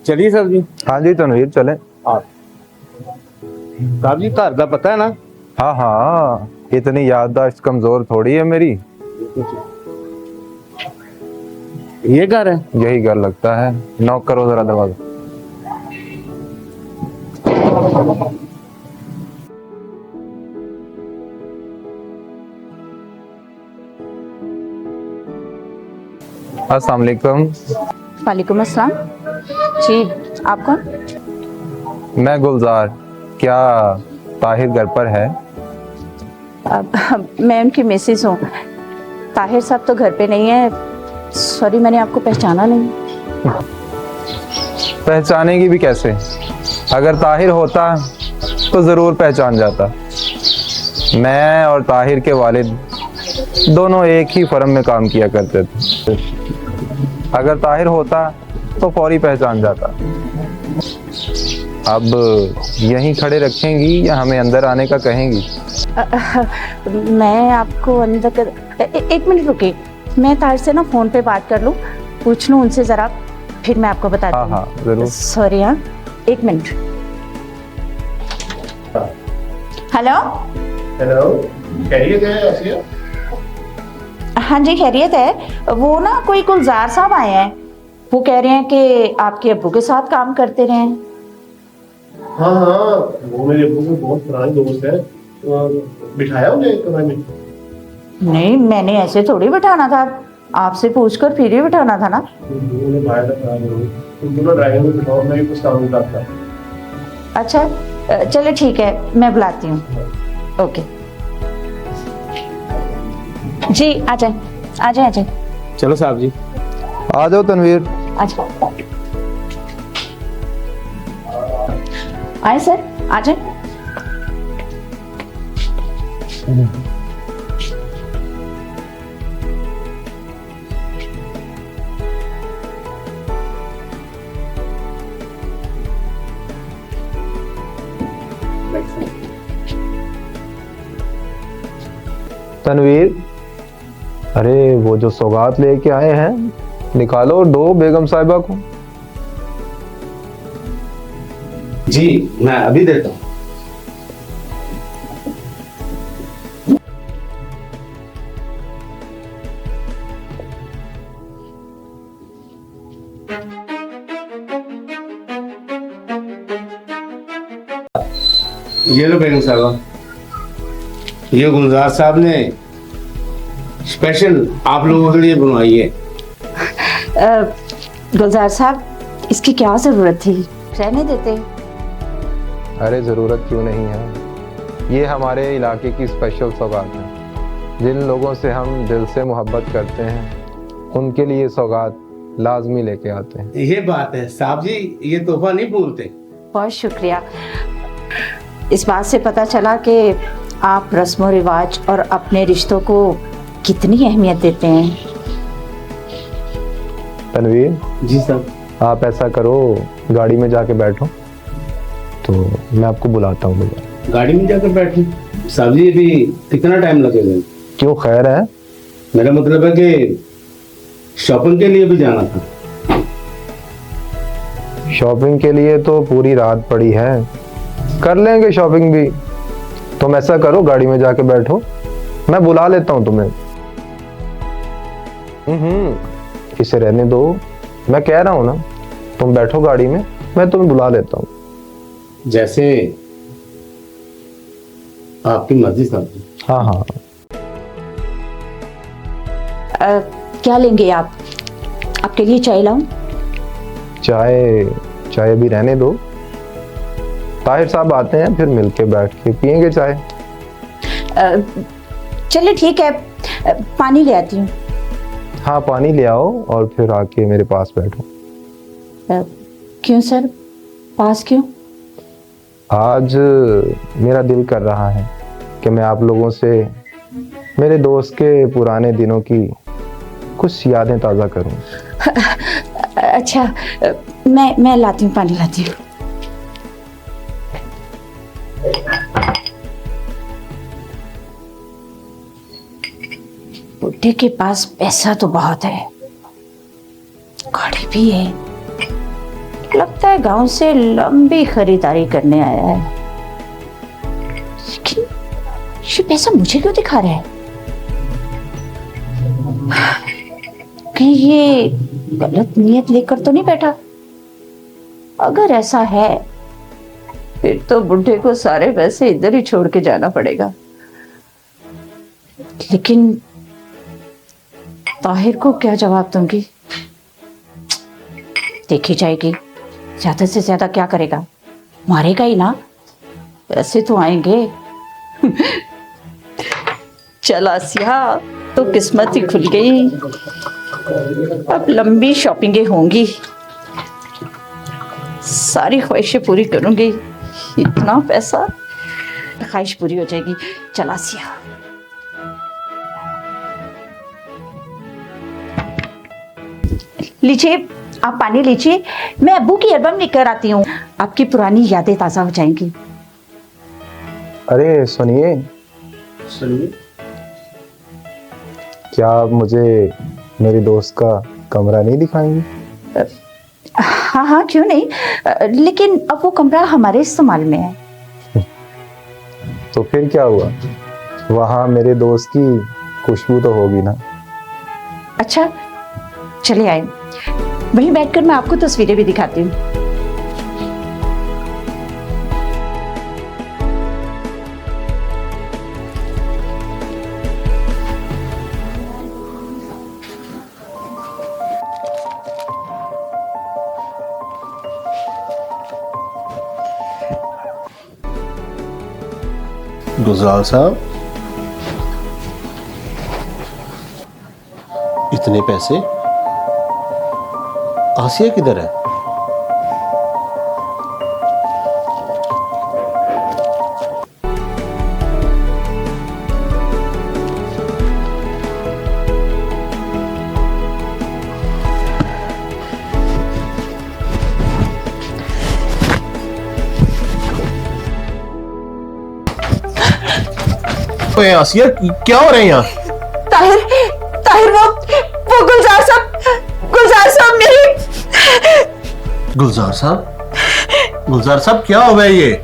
चलिए साहब जी। हाँ जी तनवीर चलें। साहब जी घर का पता है ना? हाँ हाँ, इतनी याददाश्त कमजोर थोड़ी है मेरी। ये घर है? यही घर लगता है। नॉक करो जरा दरवाजा। अस्सलाम वालेकुम। वालेकुम अस्सलाम। जी, आप कौन? मैं गुलजार। क्या ताहिर घर पर है? मैं उनकी मिसेस हूँ। ताहिर साहब तो घर पे नहीं है। सॉरी, मैंने आपको पहचाना नहीं। पहचानेगी भी कैसे? अगर ताहिर होता तो जरूर पहचान जाता। मैं और ताहिर के वालिद दोनों एक ही फर्म में काम किया करते थे। अगर ताहिर होता तो फौरी पहचान जाता। अब यहीं खड़े रखेंगी या हमें अंदर आने का कहेंगी? मैं आपको अंदर एक मिनट रुकिए। मैं ताहिर से ना फोन पे बात कर लूँ, पूछ लूँ उनसे जरा, फिर मैं आपको बताती हूँ। हाँ जरूर। सॉरी, हाँ एक मिनट। हेलो हेलो, खैरियत है आसिया? हाँ जी, खैरियत है। वो ना कोई गुलजार साहब आए हैं। वो कह रहे हैं कि आपके अब्बू के साथ काम करते रहे हैं। हाँ हाँ, वो मेरे अब्बू के बहुत पुराने दोस्त है। बिठाया उन्हें कमरे में? नहीं, मैंने ऐसे थोड़ी बिठाना था, आपसे पूछकर फिर ही बिठाना था ना। उन्हें बाहर रखा तुम दोनों ड्राइवर में बिठाओ, मैं कुछ काम करता। अच्छा चलो ठीक है, मैं बुलाती हूँ। ओके जी, आ जाए आ जाए आ जाए। चलो साहब जी। आ जाओ तनवीर। अच्छा आए सर, आ जाए। तनवीर, अरे वो जो सौगात लेके आए हैं निकालो, दो बेगम साहिबा को। जी मैं अभी देता हूँ। ये लो बेगम साहबा, ये गुलजार साहब ने स्पेशल आप लोगों के लिए बनवाई है। गुलजार साहब, इसकी क्या जरूरत थी? रहने देते। अरे ज़रूरत क्यों नहीं है, ये हमारे इलाके की स्पेशल सौगात है। जिन लोगों से हम दिल से मोहब्बत करते हैं उनके लिए सौगात लाजमी लेके आते हैं। ये बात है साहब जी, ये तोहफा नहीं भूलते। बहुत शुक्रिया। इस बात से पता चला कि आप रस्मों रिवाज और अपने रिश्तों को कितनी अहमियत देते हैं। तनवीर जी साहब। आप ऐसा करो, गाड़ी में जाके बैठो, तो मैं आपको बुलाता हूँ। गाड़ी में जाकर बैठे साहब जी, अभी कितना टाइम लगेगा? क्यों, खैर है? मेरा मतलब है कि शॉपिंग के लिए भी जाना था। शॉपिंग के लिए तो पूरी रात पड़ी है, कर लेंगे शॉपिंग भी। तुम ऐसा करो, गाड़ी में जाके बैठो, मैं बुला लेता हूँ तुम्हें। इसे रहने दो, मैं कह रहा हूँ ना, तुम बैठो गाड़ी में, मैं तुम्हें बुला लेता हूँ। जैसे आपकी मर्जी साहब जी। हाँ हाँ। क्या लेंगे आप? आपके लिए चाय लाऊं? चाय अभी रहने दो, ताहिर साहब आते हैं फिर मिलके बैठ के पियेंगे चाय। चलिए ठीक है, पानी ले आती हूँ। हाँ पानी ले आओ और फिर आके मेरे पास बैठो। क्यों सर, पास क्यों? आज मेरा दिल कर रहा है कि मैं आप लोगों से मेरे दोस्त के पुराने दिनों की कुछ यादें ताज़ा करूं। अच्छा, मैं लाती हूँ, पानी लाती हूँ। बुड्ढे के पास पैसा तो बहुत है, गाड़ी भी है, लगता है गांव से लंबी खरीदारी करने आया है। लेकिन ये पैसा मुझे क्यों दिखा रहा है? कहीं ये गलत नियत लेकर तो नहीं बैठा? अगर ऐसा है फिर तो बुढ़े को सारे पैसे इधर ही छोड़ के जाना पड़ेगा। लेकिन ताहिर को क्या जवाब दूंगी? देखी जाएगी। ज्यादा से ज्यादा क्या करेगा? मारेगा ही ना। पैसे तो आएंगे। चल आसिया, तो किस्मत ही खुल गई। अब लंबी शॉपिंगें होंगी, सारी ख्वाहिशें पूरी करूंगी। इतना पैसा, ख्वाहिश पूरी हो जाएगी। चल आसिया। लीजिए, आप पानी लीजिए, मैं अब्बू की एल्बम लेकर आती हूँ, आपकी पुरानी यादें ताजा हो जाएंगी। अरे सुनिए, क्या आप मुझे मेरे दोस्त का कमरा नहीं दिखाएंगी? हाँ हाँ, क्यों नहीं, लेकिन अब वो कमरा हमारे इस्तेमाल में है। तो फिर क्या हुआ, वहां मेरे दोस्त की खुशबू तो होगी ना। अच्छा चले आए, वहीं बैठकर मैं आपको तस्वीरें भी दिखाती हूँ। गुलजार साहब, इतने पैसे? आसिया किधर है? ओए आसिया, क्या हो रहा है यहाँ? ताहिर, ताहिर, वो गुलजार साहब मेरी। गुलजार साहब, गुलजार साहब क्या हो गया ये?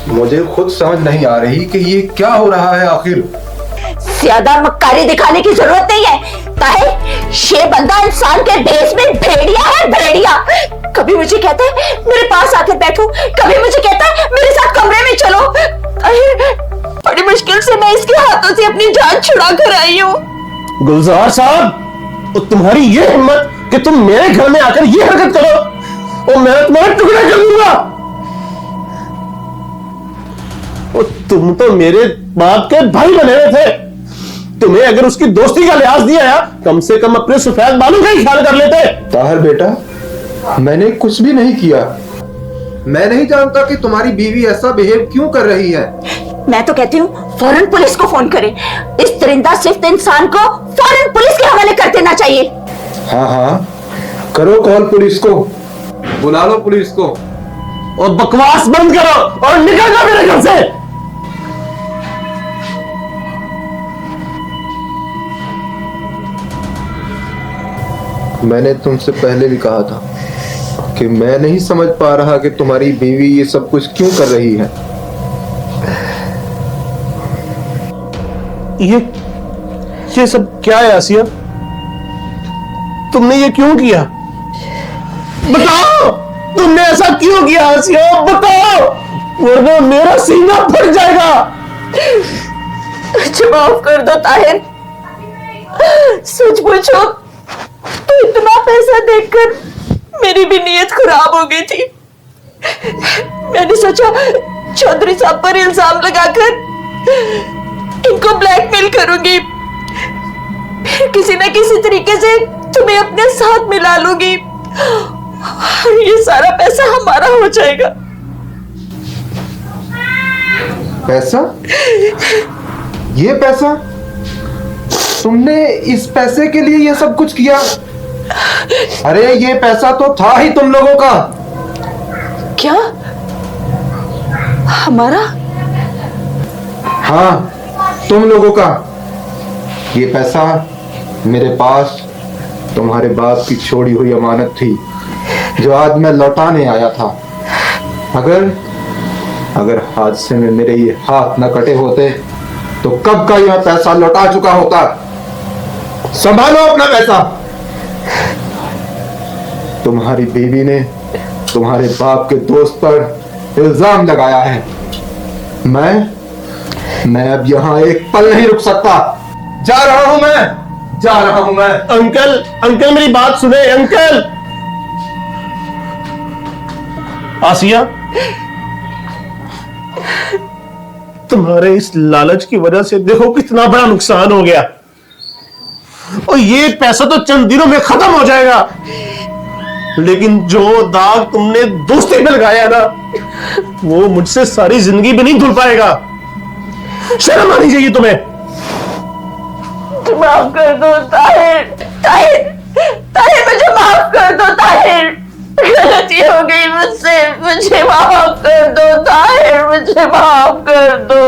मुझे खुद समझ नहीं आ रही कि ये क्या हो रहा है आखिर। ज्यादा मक्कारी दिखाने की जरूरत नहीं है ताहिर, ये बंदा इंसान के भेष में भेड़िया है, भेड़िया। कभी मुझे कहता है मेरे पास आकर बैठो, कभी मुझे कहता है मेरे साथ कमरे में चलो। बड़ी मुश्किल से मैं इसके हाथों से अपनी जान छुड़ा कर आई हूँ। गुलजार साहब, तो तुम्हारी ये हिम्मत कि तुम मेरे घर में आकर ये हरकत करो, और मैं तुम्हारे टुकड़े कर दूंगा। और तुम तो मेरे बाप के भाई बने हुए थे, तुम्हें अगर उसकी दोस्ती का लिहाज नहीं आया, कम से कम अपने सफेद बालों का ही ख्याल कर लेते। ताहिर बेटा, मैंने कुछ भी नहीं किया। मैं नहीं जानता कि तुम्हारी बीवी ऐसा बिहेव क्यों कर रही है। मैं तो कहती हूँ फौरन पुलिस को फोन करें। इस दरिंदा सिफ्त इंसान को फौरन पुलिस के हवाले कर देना चाहिए। हाँ हाँ, करो कॉल पुलिस को, बुला लो पुलिस को। और बकवास बंद करो और निकल जाओ मेरे घर से। मैंने तुमसे पहले भी कहा था कि मैं नहीं समझ पा रहा कि तुम्हारी बीवी ये सब कुछ क्यों कर रही है। ये सब क्या है आसिया? तुमने ये क्यों किया? बताओ, तुमने ऐसा क्यों किया आसिया? बताओ, वरना मेरा सीना फट जाएगा। माफ कर दो ताहिर, सच पूछो तो इतना पैसा देखकर मेरी भी नीयत खराब हो गई थी। मैंने सोचा चौधरी साहब पर इल्जाम लगाकर इनको ब्लैकमेल करूंगी, फिर किसी न किसी तरीके से तुम्हें अपने साथ मिला लूंगी और ये सारा पैसा हमारा हो जाएगा। पैसा? ये पैसा? तुमने इस पैसे के लिए ये सब कुछ किया? अरे ये पैसा तो था ही तुम लोगों का। क्या हमारा? हाँ, तुम लोगों का। ये पैसा मेरे पास तुम्हारे बाप की छोड़ी हुई अमानत थी जो आज मैं लौटाने आया था। अगर हादसे में मेरे ये हाथ न कटे होते तो कब का यह पैसा लौटा चुका होता। संभालो अपना पैसा। तुम्हारी बीवी ने तुम्हारे बाप के दोस्त पर इल्जाम लगाया है। मैं अब यहां एक पल नहीं रुक सकता। जा रहा हूं मैं। अंकल मेरी बात सुने अंकल। आसिया, तुम्हारे इस लालच की वजह से देखो कितना बड़ा नुकसान हो गया, और ये पैसा तो चंद दिनों में खत्म हो जाएगा, लेकिन जो दाग तुमने दोस्ती पे लगाया ना, वो मुझसे सारी जिंदगी भी नहीं धुल पाएगा। शर्म आनी चाहिए तुम्हें। माफ कर दो ताहिर, ताहिर मुझे माफ कर दो ताहिर, गलती हो गई मुझसे, मुझे माफ कर दो ताहिर, मुझे माफ कर दो।